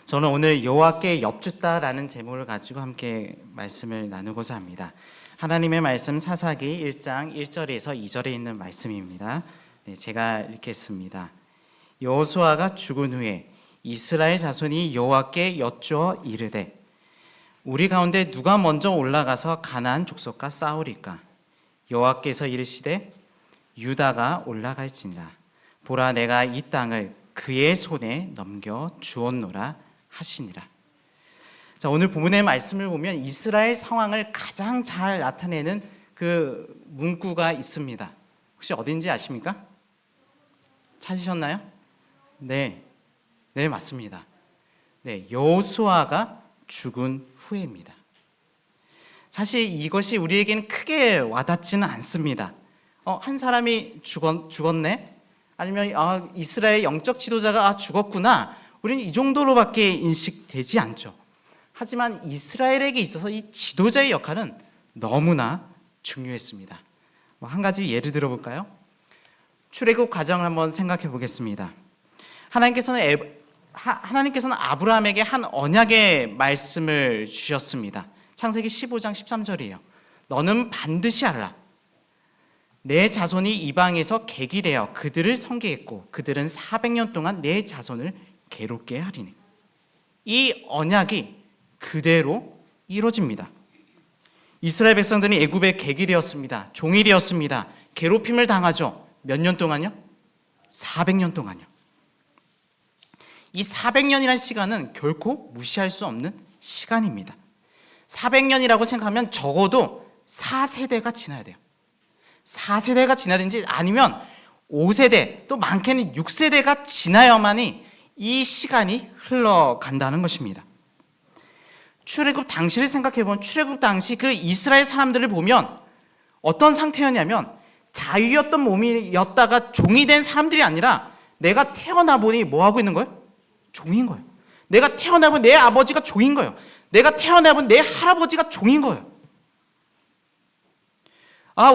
저는 오늘 여호와께 엽주다라는 제목을 가지고 함께 말씀을 나누고자 합니다. 하나님의 말씀 사사기 1장 1절에서 2절에 있는 말씀입니다. 제가 읽겠습니다. 여호수아가 죽은 후에 이스라엘 자손이 여호와께 여쭈어 이르되 우리 가운데 누가 먼저 올라가서 가나안 족속과 싸우리까? 여호와께서 이르시되 유다가 올라갈지니라. 보라, 내가 이 땅을 그의 손에 넘겨 주었노라 하시니라. 자, 오늘 본문의 말씀을 보면 이스라엘 상황을 가장 잘 나타내는 그 문구가 있습니다. 혹시 어딘지 아십니까? 찾으셨나요? 네, 맞습니다. 네, 여호수아가 죽은 후에입니다. 사실 이것이 우리에게는 크게 와닿지는 않습니다. 한 사람이 죽었네? 아니면 이스라엘 영적 지도자가 죽었구나. 우리는 이 정도로밖에 인식되지 않죠. 하지만 이스라엘에게 있어서 이 지도자의 역할은 너무나 중요했습니다. 한 가지 예를 들어볼까요? 출애굽 과정을 한번 생각해 보겠습니다. 하나님께서는 아브라함에게 한 언약의 말씀을 주셨습니다. 창세기 15장 13절이에요. 너는 반드시 알라. 내 자손이 이방에서 객이 되어 그들을 섬기겠고 그들은 400년 동안 내 자손을 괴롭게 하리니. 이 언약이 그대로 이루어집니다. 이스라엘 백성들이 애굽의 객이 되었습니다. 종이 되었습니다. 괴롭힘을 당하죠. 몇 년 동안요? 400년 동안요. 이 400년이라는 시간은 결코 무시할 수 없는 시간입니다. 400년이라고 생각하면 적어도 4세대가 지나야 돼요. 4세대가 지나든지 아니면 5세대, 또 많게는 6세대가 지나야만이 이 시간이 흘러간다는 것입니다. 출애굽 당시를 생각해보면 출애굽 당시 그 이스라엘 사람들을 보면 어떤 상태였냐면 자유였던 몸이었다가 종이 된 사람들이 아니라 내가 태어나 보니 뭐 하고 있는 거예요? 종인 거예요. 내가 태어나 보니 내 아버지가 종인 거예요. 내가 태어나 보니 내 할아버지가 종인 거예요.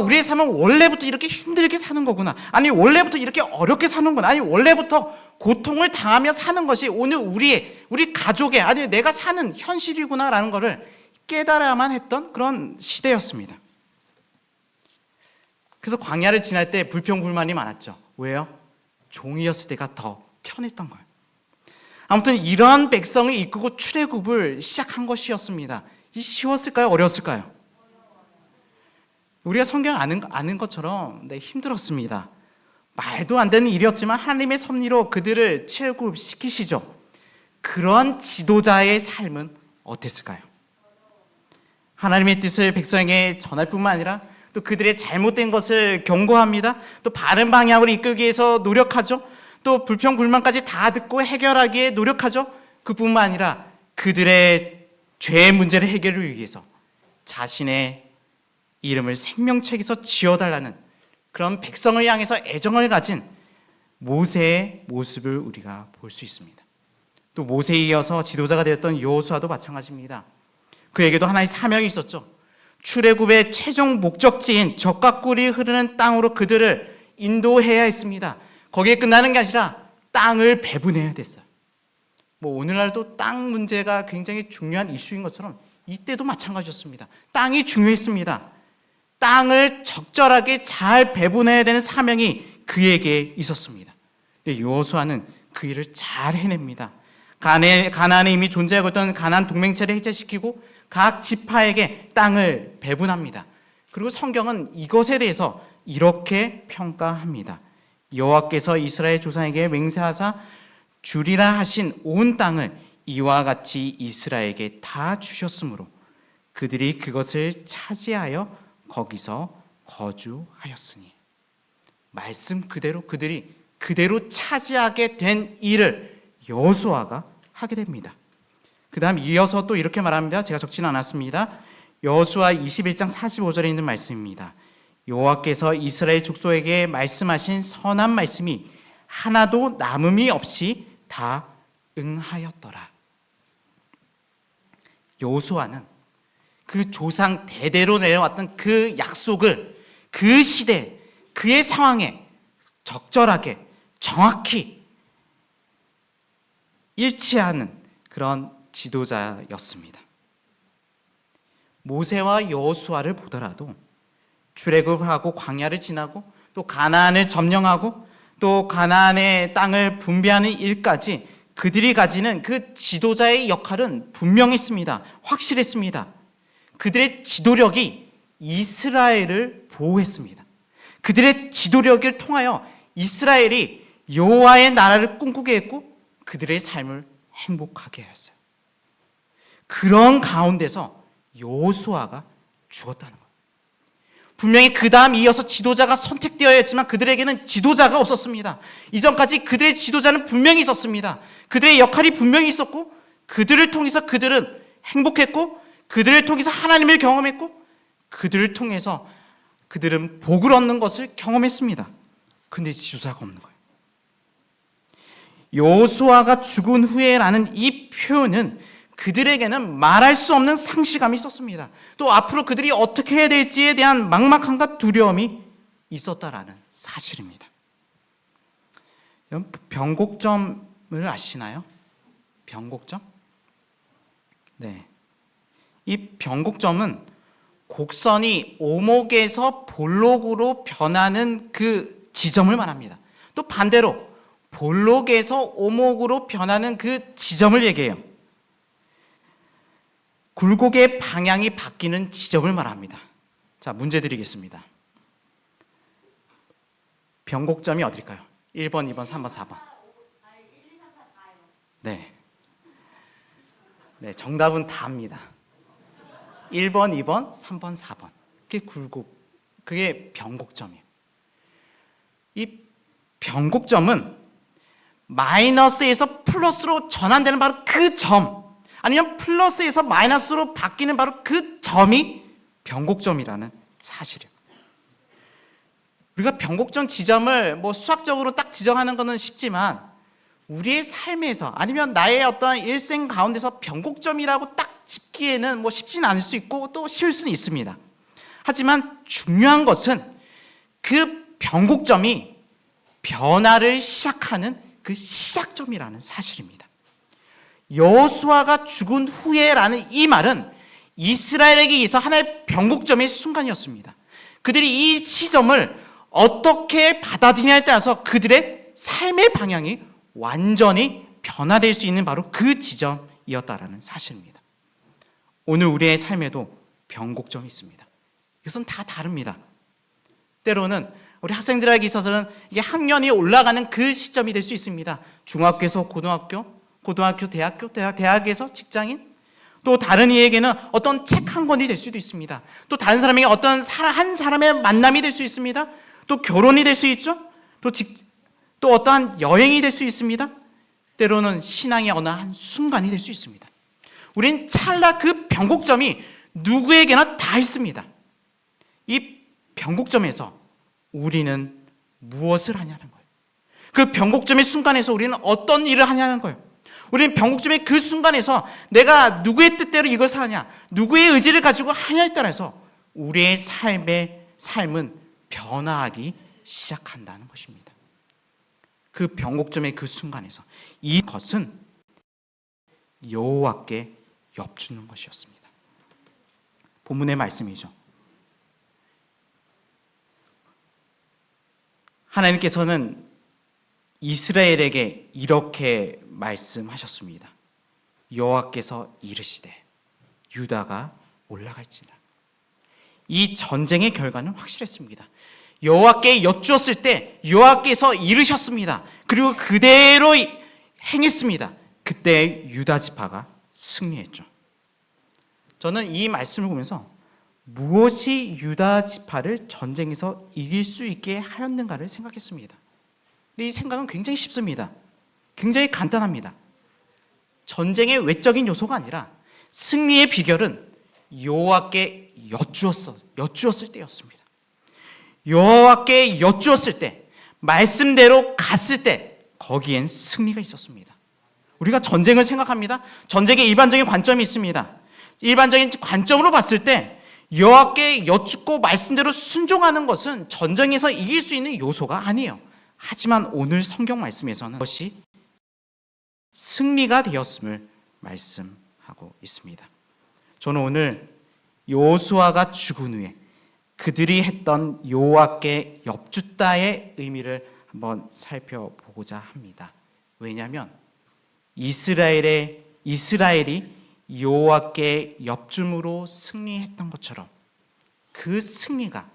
우리의 삶은 원래부터 이렇게 힘들게 사는 거구나. 아니, 원래부터 이렇게 어렵게 사는구나. 아니, 원래부터 고통을 당하며 사는 것이 오늘 우리 가족의, 아니, 내가 사는 현실이구나라는 것을 깨달아야만 했던 그런 시대였습니다. 그래서 광야를 지날 때 불평불만이 많았죠. 왜요? 종이었을 때가 더 편했던 거예요. 아무튼 이러한 백성을 이끌고 출애굽을 시작한 것이었습니다. 이 쉬웠을까요? 어려웠을까요? 우리가 성경 아는 것처럼 힘들었습니다. 말도 안 되는 일이었지만 하나님의 섭리로 그들을 출애굽시키시죠. 그런 지도자의 삶은 어땠을까요? 하나님의 뜻을 백성에게 전할 뿐만 아니라 또 그들의 잘못된 것을 경고합니다. 또 바른 방향으로 이끌기 위해서 노력하죠. 또 불평불만까지 다 듣고 해결하기에 노력하죠. 그뿐만 아니라 그들의 죄의 문제를 해결을 위해서 자신의 이름을 생명책에서 지어달라는 그런 백성을 향해서 애정을 가진 모세의 모습을 우리가 볼 수 있습니다. 또 모세에 이어서 지도자가 되었던 여호수아도 마찬가지입니다. 그에게도 하나의 사명이 있었죠. 출애굽의 최종 목적지인 적과 꿀이 흐르는 땅으로 그들을 인도해야 했습니다. 거기에 끝나는 게 아니라 땅을 배분해야 됐어요. 오늘날도 땅 문제가 굉장히 중요한 이슈인 것처럼 이때도 마찬가지였습니다. 땅이 중요했습니다. 땅을 적절하게 잘 배분해야 되는 사명이 그에게 있었습니다. 여호수아는 그 일을 잘 해냅니다. 가나안에 이미 존재하고 있던 가나안 동맹체를 해체시키고 각 지파에게 땅을 배분합니다. 그리고 성경은 이것에 대해서 이렇게 평가합니다. 여호와께서 이스라엘 조상에게 맹세하사 주리라 하신 온 땅을 이와 같이 이스라엘에게 다 주셨으므로 그들이 그것을 차지하여 거기서 거주하였으니. 말씀 그대로 그들이 그대로 차지하게 된 일을 여호수아가 하게 됩니다. 그 다음 이어서 또 이렇게 말합니다. 제가 적지는 않았습니다. 여호수아 21장 45절에 있는 말씀입니다. 여호와께서 이스라엘 족속에게 말씀하신 선한 말씀이 하나도 남음이 없이 다 응하였더라. 여호수아는 그 조상 대대로 내려왔던 그 약속을 그 시대, 그의 상황에 적절하게 정확히 일치하는 그런 지도자였습니다. 모세와 여호수아를 보더라도 출애굽하고 광야를 지나고 또 가나안을 점령하고 또 가나안의 땅을 분배하는 일까지 그들이 가지는 그 지도자의 역할은 분명했습니다. 확실했습니다. 그들의 지도력이 이스라엘을 보호했습니다. 그들의 지도력을 통하여 이스라엘이 여호와의 나라를 꿈꾸게 했고 그들의 삶을 행복하게 하였어요. 그런 가운데서 여호수아가 죽었다는 거예요. 분명히 그 다음 이어서 지도자가 선택되어야 했지만 그들에게는 지도자가 없었습니다. 이전까지 그들의 지도자는 분명히 있었습니다. 그들의 역할이 분명히 있었고 그들을 통해서 그들은 행복했고 그들을 통해서 하나님을 경험했고 그들을 통해서 그들은 복을 얻는 것을 경험했습니다. 근데 지도자가 없는 거예요. 여호수아가 죽은 후에라는 이 표현은 그들에게는 말할 수 없는 상실감이 있었습니다. 또 앞으로 그들이 어떻게 해야 될지에 대한 막막함과 두려움이 있었다라는 사실입니다. 여러분, 변곡점을 아시나요? 변곡점? 네. 이 변곡점은 곡선이 오목에서 볼록으로 변하는 그 지점을 말합니다. 또 반대로 볼록에서 오목으로 변하는 그 지점을 얘기해요. 굴곡의 방향이 바뀌는 지점을 말합니다. 자, 문제 드리겠습니다. 변곡점이 어딜까요? 1번, 2번, 3번, 4번. 네. 네, 정답은 다입니다. 1번, 2번, 3번, 4번. 그게 굴곡, 그게 변곡점이에요. 이 변곡점은 마이너스에서 플러스로 전환되는 바로 그 점, 아니면 플러스에서 마이너스로 바뀌는 바로 그 점이 변곡점이라는 사실이에요. 우리가 변곡점 지점을 뭐 수학적으로 딱 지정하는 것은 쉽지만 우리의 삶에서 아니면 나의 어떤 일생 가운데서 변곡점이라고 딱 짚기에는 뭐 쉽지는 않을 수 있고 또 쉬울 수는 있습니다. 하지만 중요한 것은 그 변곡점이 변화를 시작하는 그 시작점이라는 사실입니다. 여호수아가 죽은 후에라는 이 말은 이스라엘에게 있어 하나의 변곡점의 순간이었습니다. 그들이 이 시점을 어떻게 받아들이냐에 따라서 그들의 삶의 방향이 완전히 변화될 수 있는 바로 그 지점이었다라는 사실입니다. 오늘 우리의 삶에도 변곡점이 있습니다. 이것은 다 다릅니다. 때로는 우리 학생들에게 있어서는 이게 학년이 올라가는 그 시점이 될 수 있습니다. 중학교에서 고등학교, 고등학교, 대학교, 대학에서 직장인, 또 다른 이에게는 어떤 책 한 권이 될 수도 있습니다. 또 다른 사람에게 어떤 한 사람의 만남이 될 수 있습니다. 또 결혼이 될 수 있죠. 또 어떠한 여행이 될 수 있습니다. 때로는 신앙의 어느 한 순간이 될 수 있습니다. 우린 찰나 그 변곡점이 누구에게나 다 있습니다. 이 변곡점에서 우리는 무엇을 하냐는 거예요. 그 변곡점의 순간에서 우리는 어떤 일을 하냐는 거예요. 우리는 변곡점의 그 순간에서 내가 누구의 뜻대로 이것을 하냐, 누구의 의지를 가지고 하냐에 따라서 우리의 삶은 변화하기 시작한다는 것입니다. 그 변곡점의 그 순간에서 이것은 여호와께 엽주는 것이었습니다. 본문의 말씀이죠. 하나님께서는 이스라엘에게 이렇게 말씀하셨습니다. 여호와께서 이르시되 유다가 올라갈지니라. 이 전쟁의 결과는 확실했습니다. 여호와께 여쭈었을 때 여호와께서 이르셨습니다. 그리고 그대로 행했습니다. 그때 유다 지파가 승리했죠. 저는 이 말씀을 보면서 무엇이 유다 지파를 전쟁에서 이길 수 있게 하였는가를 생각했습니다. 근데 이 생각은 굉장히 쉽습니다. 굉장히 간단합니다. 전쟁의 외적인 요소가 아니라 승리의 비결은 여호와께 여쭈었을 때였습니다. 여호와께 여쭈었을 때, 말씀대로 갔을 때 거기엔 승리가 있었습니다. 우리가 전쟁을 생각합니다. 전쟁의 일반적인 관점이 있습니다. 일반적인 관점으로 봤을 때 여호와께 여쭙고 말씀대로 순종하는 것은 전쟁에서 이길 수 있는 요소가 아니에요. 하지만 오늘 성경 말씀에서는 그것이 승리가 되었음을 말씀하고 있습니다. 저는 오늘 여호수아가 죽은 후에 그들이 했던 여호와께 엽주다의 의미를 한번 살펴보고자 합니다. 왜냐하면 이스라엘이 여호와께 엽줌으로 승리했던 것처럼 그 승리가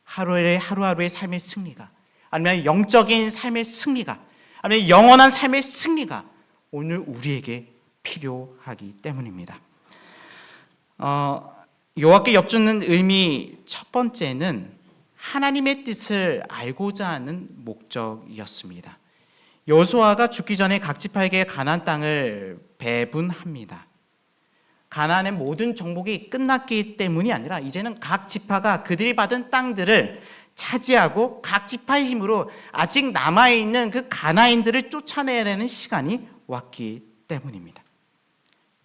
하루하루의 삶의 승리가, 아니면 영적인 삶의 승리가, 아니면 영원한 삶의 승리가 오늘 우리에게 필요하기 때문입니다. 여호와께 엽주는 의미 첫 번째는 하나님의 뜻을 알고자 하는 목적이었습니다. 여호수아가 죽기 전에 각 지파에게 가나안 땅을 배분합니다. 가나안의 모든 정복이 끝났기 때문이 아니라 이제는 각 지파가 그들이 받은 땅들을 차지하고 각 지파의 힘으로 아직 남아있는 그 가나안인들을 쫓아내야 되는 시간이 왔기 때문입니다.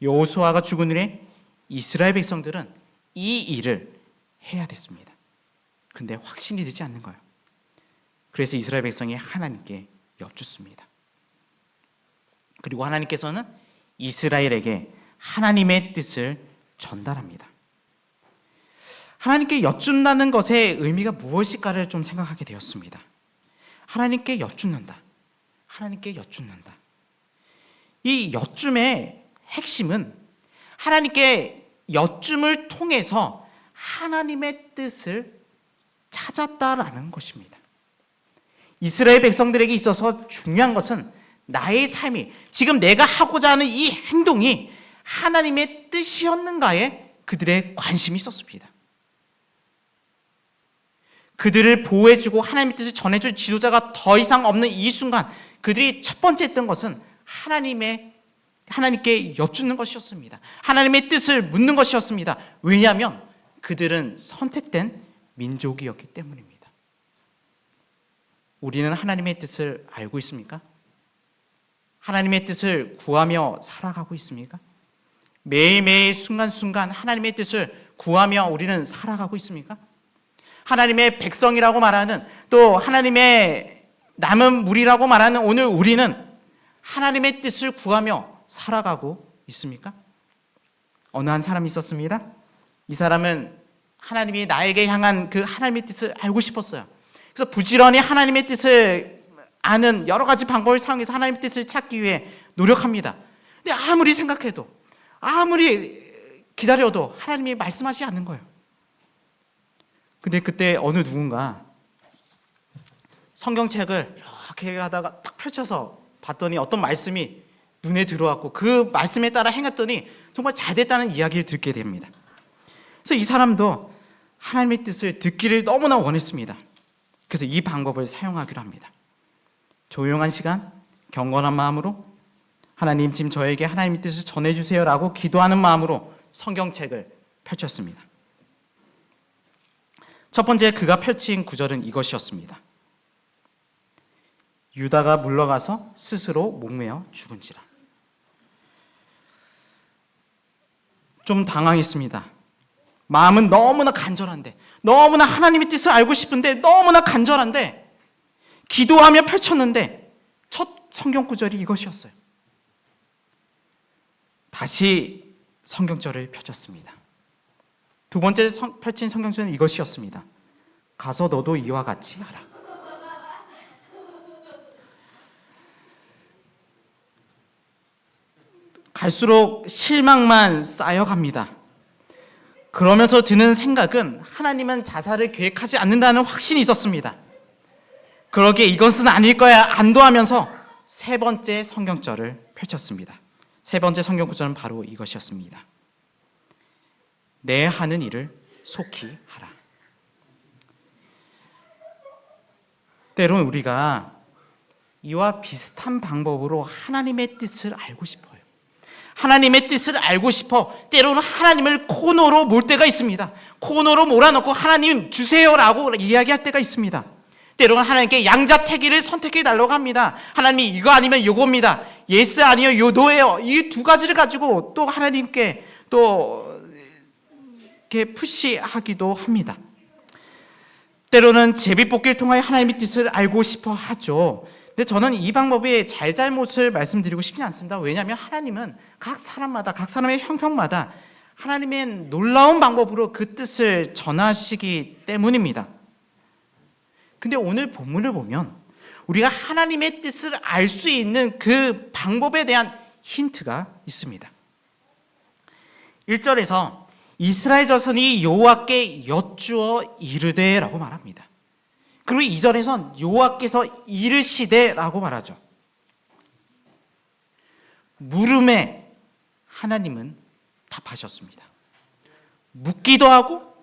여호수아가 죽은 후에 이스라엘 백성들은 이 일을 해야 됐습니다. 근데 확신이 되지 않는 거예요. 그래서 이스라엘 백성이 하나님께 엽주습니다. 그리고 하나님께서는 이스라엘에게 하나님의 뜻을 전달합니다. 하나님께 엽준다는 것의 의미가 무엇일까를 좀 생각하게 되었습니다. 하나님께 엽준다. 하나님께 엽준다. 이 엽줌의 핵심은 하나님께 엽줌을 통해서 하나님의 뜻을 찾았다라는 것입니다. 이스라엘 백성들에게 있어서 중요한 것은 나의 삶이, 지금 내가 하고자 하는 이 행동이 하나님의 뜻이었는가에 그들의 관심이 있었습니다. 그들을 보호해주고 하나님의 뜻을 전해줄 지도자가 더 이상 없는 이 순간 그들이 첫 번째 했던 것은 하나님께 엽주는 것이었습니다. 하나님의 뜻을 묻는 것이었습니다. 왜냐하면 그들은 선택된 민족이었기 때문입니다. 우리는 하나님의 뜻을 알고 있습니까? 하나님의 뜻을 구하며 살아가고 있습니까? 매일매일 순간순간 하나님의 뜻을 구하며 우리는 살아가고 있습니까? 하나님의 백성이라고 말하는, 또 하나님의 남은 무리라고 말하는 오늘 우리는 하나님의 뜻을 구하며 살아가고 있습니까? 어느 한 사람이 있었습니다. 이 사람은 하나님이 나에게 향한 그 하나님의 뜻을 알고 싶었어요. 그래서 부지런히 하나님의 뜻을 아는 여러 가지 방법을 사용해서 하나님의 뜻을 찾기 위해 노력합니다. 근데 아무리 생각해도, 아무리 기다려도 하나님이 말씀하시지 않는 거예요. 근데 그때 어느 누군가 성경책을 이렇게 하다가 딱 펼쳐서 봤더니 어떤 말씀이 눈에 들어왔고 그 말씀에 따라 행했더니 정말 잘 됐다는 이야기를 듣게 됩니다. 그래서 이 사람도 하나님의 뜻을 듣기를 너무나 원했습니다. 그래서 이 방법을 사용하기로 합니다. 조용한 시간, 경건한 마음으로 하나님, 지금 저에게 하나님의 뜻을 전해주세요 라고 기도하는 마음으로 성경책을 펼쳤습니다. 첫 번째 그가 펼친 구절은 이것이었습니다. 유다가 물러가서 스스로 목매어 죽은지라. 좀 당황했습니다. 마음은 너무나 간절한데, 너무나 하나님의 뜻을 알고 싶은데, 너무나 간절한데 기도하며 펼쳤는데 첫 성경 구절이 이것이었어요. 다시 성경절을 펼쳤습니다. 두 번째 펼친 성경절은 이것이었습니다. 가서 너도 이와 같이 하라. 갈수록 실망만 쌓여갑니다. 그러면서 드는 생각은 하나님은 자살을 계획하지 않는다는 확신이 있었습니다. 그러기에 이것은 아닐 거야 안도하면서 세 번째 성경절을 펼쳤습니다. 세 번째 성경 구절은 바로 이것이었습니다. 내 하는 일을 속히 하라. 때로는 우리가 이와 비슷한 방법으로 하나님의 뜻을 알고 싶어요. 하나님의 뜻을 알고 싶어 때로는 하나님을 코너로 몰 때가 있습니다. 코너로 몰아넣고 하나님 주세요라고 이야기할 때가 있습니다. 때로는 하나님께 양자택일을 선택해 달라고 합니다. 하나님이 이거 아니면 요겁니다. 예스 아니요 요 노예요. 이 두 가지를 가지고 또 하나님께 또 이렇게 푸시하기도 합니다. 때로는 제비뽑기를 통하여 하나님의 뜻을 알고 싶어 하죠. 근데 저는 이 방법의 잘잘못을 말씀드리고 싶지 않습니다. 왜냐하면 하나님은 각 사람마다, 각 사람의 형편마다 하나님의 놀라운 방법으로 그 뜻을 전하시기 때문입니다. 근데 오늘 본문을 보면 우리가 하나님의 뜻을 알 수 있는 그 방법에 대한 힌트가 있습니다. 1절에서 이스라엘 자손이 여호와께 여쭈어 이르되라고 말합니다. 그리고 2절에선 여호와께서 이르시되라고 말하죠. 물음에 하나님은 답하셨습니다. 묻기도 하고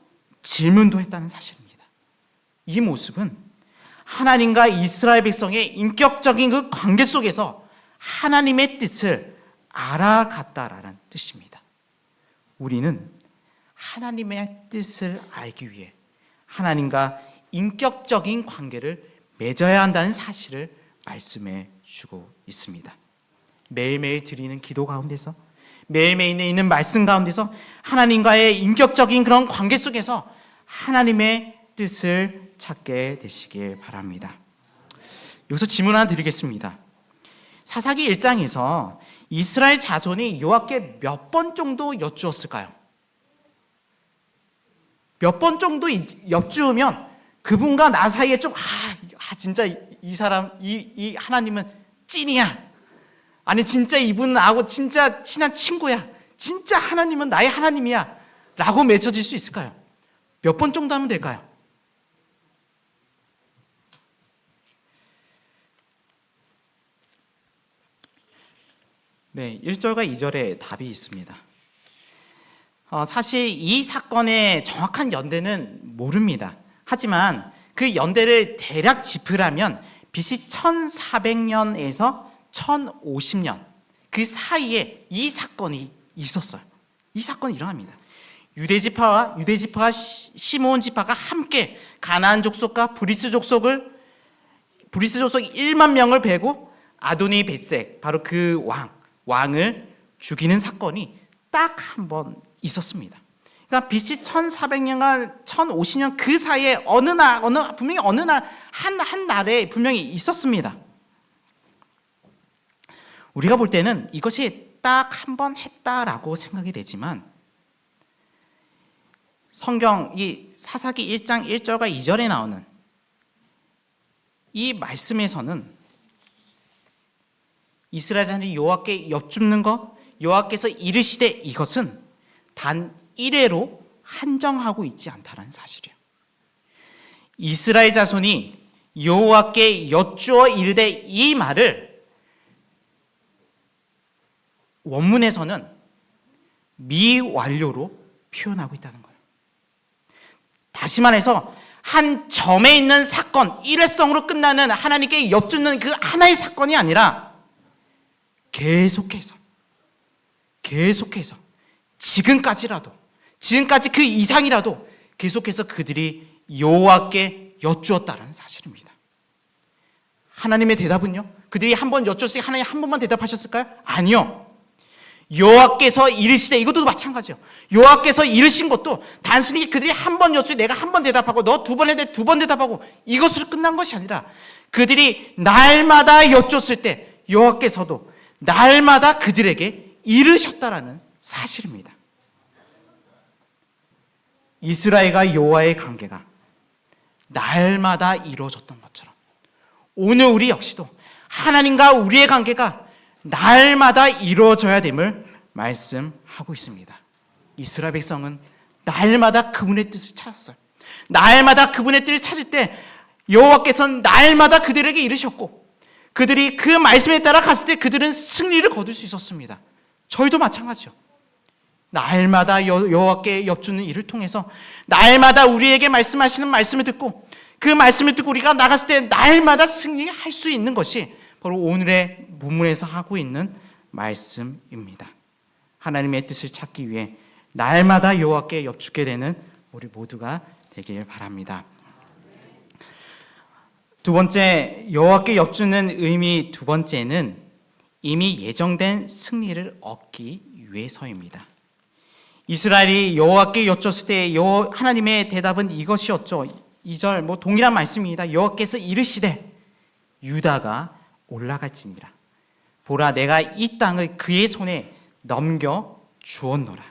질문도 했다는 사실입니다. 이 모습은 하나님과 이스라엘 백성의 인격적인 그 관계 속에서 하나님의 뜻을 알아갔다라는 뜻입니다. 우리는 하나님의 뜻을 알기 위해 하나님과 인격적인 관계를 맺어야 한다는 사실을 말씀해 주고 있습니다. 매일매일 드리는 기도 가운데서, 매일매일 있는 말씀 가운데서 하나님과의 인격적인 그런 관계 속에서 하나님의 뜻을 찾게 되시길 바랍니다. 여기서 질문 하나 드리겠습니다. 사사기 1장에서 이스라엘 자손이 여호와께 몇 번 정도 여쭈었을까요? 몇 번 정도 여쭈으면 그분과 나 사이에 좀 진짜 이 사람, 이 하나님은 찐이야. 아니 진짜 이분은 나하고 진짜 친한 친구야. 진짜 하나님은 나의 하나님이야. 라고 맺혀질 수 있을까요? 몇 번 정도 하면 될까요? 네, 1절과 2절에 답이 있습니다. 사실 이 사건의 정확한 연대는 모릅니다. 하지만 그 연대를 대략 짚으라면 BC 1400년에서 1050년 그 사이에 이 사건이 있었어요. 이 사건이 일어납니다. 유대지파와 시므온 지파가 함께 가나안 족속과 브리스 족속 1만 명을 베고 아도니 벳색, 바로 그 왕을 죽이는 사건이 딱 한 번 있었습니다. 그러니까 BC 1400년과 1050년 그 사이에 분명히 어느 날 한 날에 분명히 있었습니다. 우리가 볼 때는 이것이 딱 한 번 했다라고 생각이 되지만 성경 이 사사기 1장 1절과 2절에 나오는 이 말씀에서는 이스라엘 자손이 여호와께 여쭙는 것, 여호와께서 이르시되 이것은 단 1회로 한정하고 있지 않다는 사실이에요. 이스라엘 자손이 여호와께 여쭈어 이르되 이 말을 원문에서는 미완료로 표현하고 있다는 거예요. 다시 말해서 한 점에 있는 사건, 일회성으로 끝나는 하나님께 여쭙는 그 하나의 사건이 아니라 계속해서 지금까지 그 이상이라도 계속해서 그들이 여호와께 여쭈었다는 사실입니다. 하나님의 대답은요? 그들이 한 번 여쭈었으니 하나님 한 번만 대답하셨을까요? 아니요. 여호와께서 이르시되, 이것도 마찬가지예요. 여호와께서 이르신 것도 단순히 그들이 한 번 여쭈 내가 한 번 대답하고 너 두 번 했는데 두 번 대답하고 이것으로 끝난 것이 아니라 그들이 날마다 여쭈었을 때 여호와께서도 날마다 그들에게 이르셨다라는 사실입니다. 이스라엘과 여호와의 관계가 날마다 이루어졌던 것처럼 오늘 우리 역시도 하나님과 우리의 관계가 날마다 이루어져야 됨을 말씀하고 있습니다. 이스라엘 백성은 날마다 그분의 뜻을 찾았어요. 날마다 그분의 뜻을 찾을 때 여호와께서는 날마다 그들에게 이르셨고 그들이 그 말씀에 따라 갔을 때 그들은 승리를 거둘 수 있었습니다. 저희도 마찬가지죠. 날마다 여호와께 여쭈는 일을 통해서 날마다 우리에게 말씀하시는 말씀을 듣고 그 말씀을 듣고 우리가 나갔을 때 날마다 승리할 수 있는 것이 바로 오늘의 본문에서 하고 있는 말씀입니다. 하나님의 뜻을 찾기 위해 날마다 여호와께 여쭙게 되는 우리 모두가 되길 바랍니다. 두 번째, 여호와께 여쭈는 의미 두 번째는 이미 예정된 승리를 얻기 위해서입니다. 이스라엘이 여호와께 여쭈었을 때 하나님의 대답은 이것이었죠. 2절 동일한 말씀입니다. 여호와께서 이르시되 유다가 올라갈지니라. 보라, 내가 이 땅을 그의 손에 넘겨 주었노라.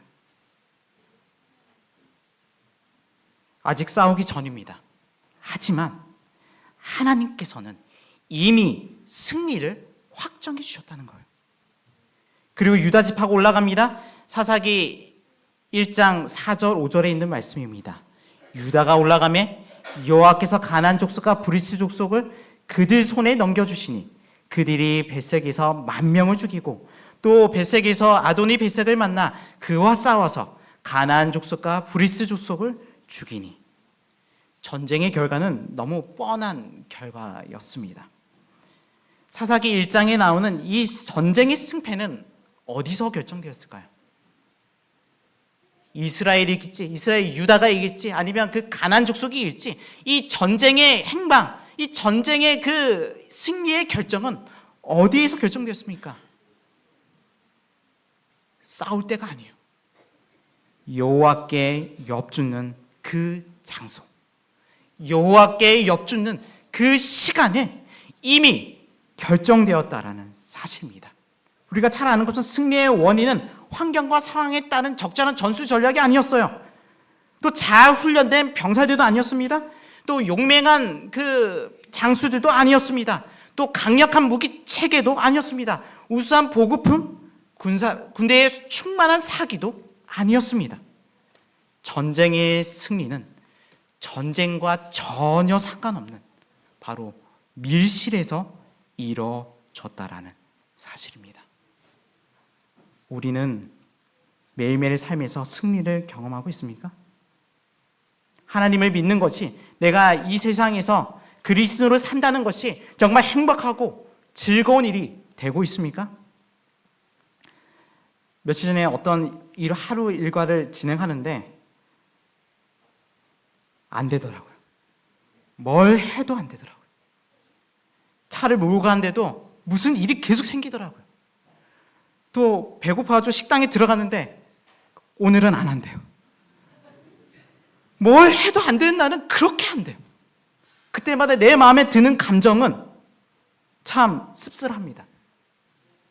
아직 싸우기 전입니다. 하지만 하나님께서는 이미 승리를 확정해 주셨다는 거예요. 그리고 유다 지파가 올라갑니다. 사사기 1장 4절 5절에 있는 말씀입니다. 유다가 올라가매 여호와께서 가나안 족속과 브리스 족속을 그들 손에 넘겨주시니 그들이 벳색에서 10,000명을 죽이고 또 벳색에서 아도니 벳색을 만나 그와 싸워서 가나안 족속과 브리스 족속을 죽이니. 전쟁의 결과는 너무 뻔한 결과였습니다. 사사기 1장에 나오는 이 전쟁의 승패는 어디서 결정되었을까요? 이스라엘이 이길지, 이스라엘 유다가 이길지, 아니면 그 가나안 족속이 이길지, 이 전쟁의 행방, 이 전쟁의 그 승리의 결정은 어디에서 결정되었습니까? 싸울 때가 아니에요. 여호와께 엽주는 그 장소, 여호와께 엽주는 그 시간에 이미 결정되었다라는 사실입니다. 우리가 잘 아는 것은 승리의 원인은 환경과 상황에 따른 적절한 전술 전략이 아니었어요. 또 잘 훈련된 병사들도 아니었습니다. 또 용맹한 그 장수들도 아니었습니다. 또 강력한 무기 체계도 아니었습니다. 우수한 보급품, 군대에 충만한 사기도 아니었습니다. 전쟁의 승리는 전쟁과 전혀 상관없는 바로 밀실에서 이루어졌다라는 사실입니다. 우리는 매일매일의 삶에서 승리를 경험하고 있습니까? 하나님을 믿는 것이, 내가 이 세상에서 그리스도로 산다는 것이 정말 행복하고 즐거운 일이 되고 있습니까? 며칠 전에 어떤 하루 일과를 진행하는데 안 되더라고요. 뭘 해도 안 되더라고요. 차를 몰고 가는데도 무슨 일이 계속 생기더라고요. 또 배고파가지고 식당에 들어갔는데 오늘은 안 한대요. 뭘 해도 안 되는 날은 그렇게 안 돼요. 그때마다 내 마음에 드는 감정은 참 씁쓸합니다.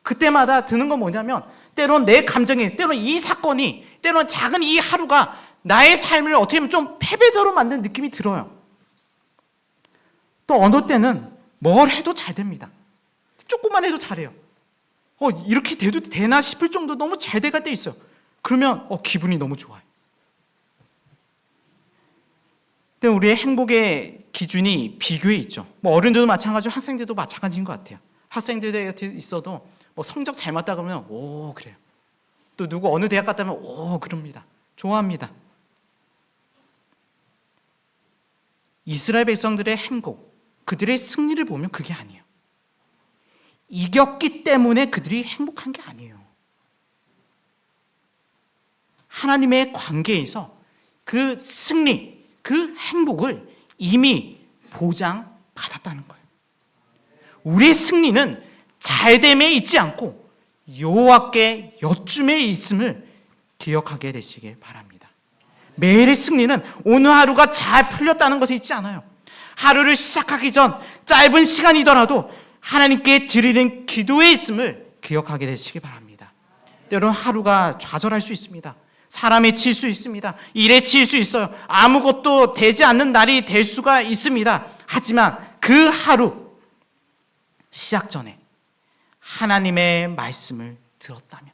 그때마다 드는 건 뭐냐면, 때론 내 감정이, 때론 이 사건이, 때론 작은 이 하루가 나의 삶을 어떻게 보면 좀 패배자로 만드는 느낌이 들어요. 또 어느 때는 뭘 해도 잘 됩니다. 조금만 해도 잘해요. 이렇게 돼도 되나 싶을 정도 너무 잘 돼갈 때 있어요. 그러면 기분이 너무 좋아요. 근데 우리의 행복의 기준이 비교에 있죠. 어른들도 마찬가지고 학생들도 마찬가지인 것 같아요. 학생들에 있어도 성적 잘 맞다 그러면 오 그래요. 또 누구 어느 대학 갔다 오면 오 그럽니다. 좋아합니다. 이스라엘 백성들의 행복, 그들의 승리를 보면 그게 아니에요. 이겼기 때문에 그들이 행복한 게 아니에요. 하나님의 관계에서 그 승리, 그 행복을 이미 보장받았다는 거예요. 우리의 승리는 잘됨에 있지 않고 여호와께 여쭌에 있음을 기억하게 되시길 바랍니다. 매일의 승리는 오늘 하루가 잘 풀렸다는 것에 있지 않아요. 하루를 시작하기 전 짧은 시간이더라도 하나님께 드리는 기도에 있음을 기억하게 되시기 바랍니다. 때로는 하루가 좌절할 수 있습니다. 사람에 치일 수 있습니다. 일에 치일 수 있어요. 아무것도 되지 않는 날이 될 수가 있습니다. 하지만 그 하루 시작 전에 하나님의 말씀을 들었다면,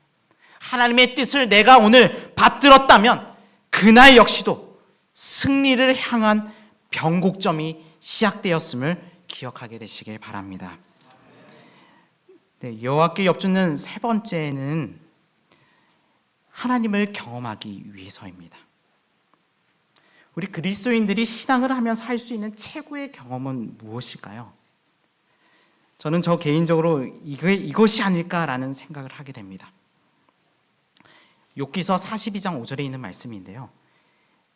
하나님의 뜻을 내가 오늘 받들었다면 그날 역시도 승리를 향한 변곡점이 시작되었음을 기억하게 되시길 바랍니다. 네, 여호와께 엽주는 세 번째는 하나님을 경험하기 위해서입니다. 우리 그리스도인들이 신앙을 하면서 할 수 있는 최고의 경험은 무엇일까요? 저는 저 개인적으로 이것이 아닐까라는 생각을 하게 됩니다. 욥기서 42장 5절에 있는 말씀인데요.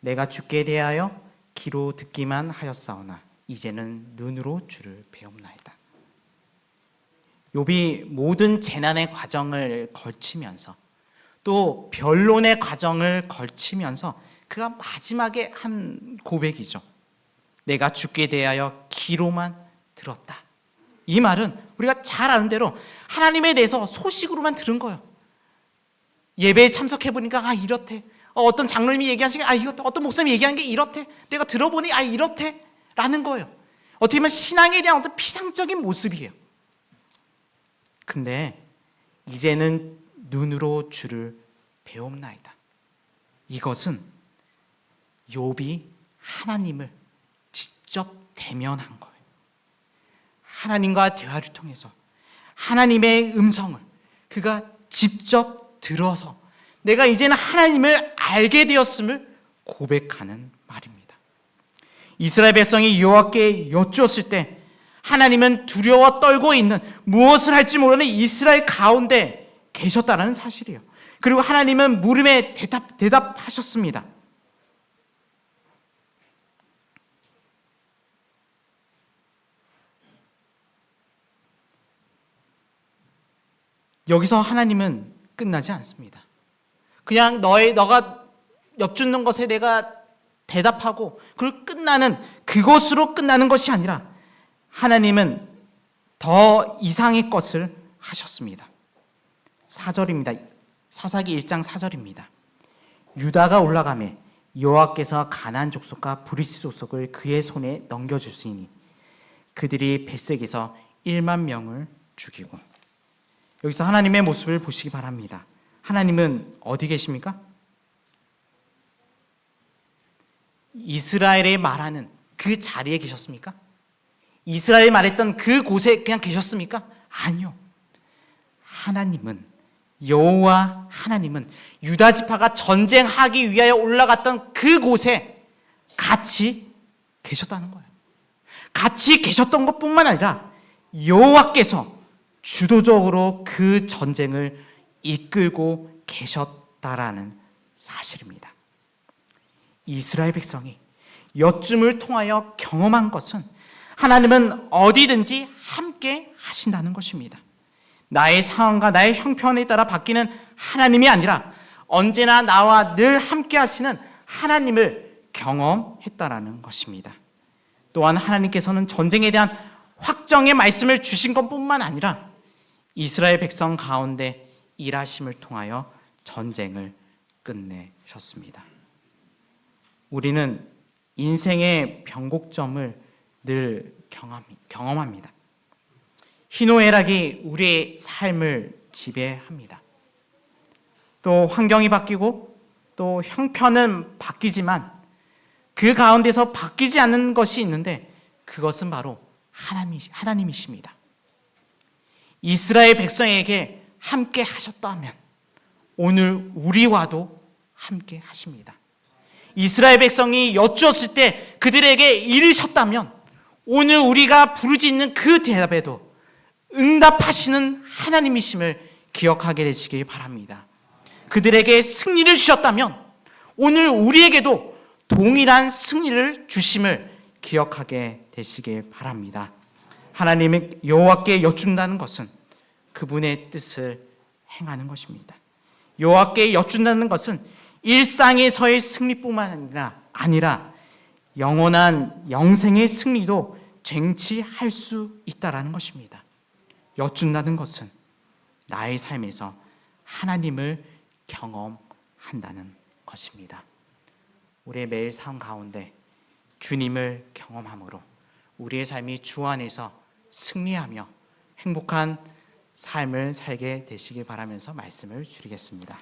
내가 주께 대하여 귀로 듣기만 하였사오나 이제는 눈으로 주를 배움나이다. 욥이 모든 재난의 과정을 걸치면서 또 변론의 과정을 걸치면서 그가 마지막에 한 고백이죠. 내가 주께 대하여 귀로만 들었다. 이 말은 우리가 잘 아는 대로 하나님에 대해서 소식으로만 들은 거예요. 예배에 참석해 보니까 이렇대. 어떤 장로님이 얘기하시는 게 이렇대. 어떤 목사님이 얘기하는 게 이렇대. 내가 들어보니 이렇대. 라는 거예요. 어떻게 보면 신앙에 대한 어떤 피상적인 모습이에요. 근데 이제는 눈으로 주를 배움나이다. 이것은 욥이 하나님을 직접 대면한 거예요. 하나님과 대화를 통해서 하나님의 음성을 그가 직접 들어서 내가 이제는 하나님을 알게 되었음을 고백하는 말입니다. 이스라엘 백성이 여호와께 여쭈었을 때 하나님은 두려워 떨고 있는 무엇을 할지 모르는 이스라엘 가운데 계셨다는 사실이에요. 그리고 하나님은 물음에 대답하셨습니다. 여기서 하나님은 끝나지 않습니다. 그냥 너가 엿주는 것에 내가 대답하고 그걸 끝나는 그것으로 끝나는 것이 아니라 하나님은 더 이상의 것을 하셨습니다. 4절입니다. 사사기 1장 4절입니다. 유다가 올라가매 여호와께서 가나안 족속과 브리스 족속을 그의 손에 넘겨주시니 그들이 벳색에서 1만 명을 죽이고. 여기서 하나님의 모습을 보시기 바랍니다. 하나님은 어디 계십니까? 이스라엘에 말하는 그 자리에 계셨습니까? 이스라엘이 말했던 그 곳에 그냥 계셨습니까? 아니요. 하나님은 여호와 하나님은 유다 지파가 전쟁하기 위하여 올라갔던 그 곳에 같이 계셨다는 거예요. 같이 계셨던 것뿐만 아니라 여호와께서 주도적으로 그 전쟁을 이끌고 계셨다라는 사실입니다. 이스라엘 백성이 여쭌을 통하여 경험한 것은 하나님은 어디든지 함께 하신다는 것입니다. 나의 상황과 나의 형편에 따라 바뀌는 하나님이 아니라 언제나 나와 늘 함께 하시는 하나님을 경험했다라는 것입니다. 또한 하나님께서는 전쟁에 대한 확정의 말씀을 주신 것뿐만 아니라 이스라엘 백성 가운데 일하심을 통하여 전쟁을 끝내셨습니다. 우리는 인생의 변곡점을 늘 경험합니다. 희노애락이 우리의 삶을 지배합니다. 또 환경이 바뀌고 또 형편은 바뀌지만 그 가운데서 바뀌지 않는 것이 있는데 그것은 바로 하나님이십니다. 이스라엘 백성에게 함께 하셨다면 오늘 우리와도 함께 하십니다. 이스라엘 백성이 여쭈었을 때 그들에게 이르셨다면 오늘 우리가 부르짖는 그 대답에도 응답하시는 하나님이심을 기억하게 되시기 바랍니다. 그들에게 승리를 주셨다면 오늘 우리에게도 동일한 승리를 주심을 기억하게 되시기 바랍니다. 하나님의 여호와께 여쭌다는 것은 그분의 뜻을 행하는 것입니다. 여호와께 여쭌다는 것은 일상에서의 승리뿐만 아니라 영원한 영생의 승리도 쟁취할 수 있다라는 것입니다. 여쭌다는 것은 나의 삶에서 하나님을 경험한다는 것입니다. 우리의 매일 삶 가운데 주님을 경험함으로 우리의 삶이 주 안에서 승리하며 행복한 삶을 살게 되시길 바라면서 말씀을 줄이겠습니다.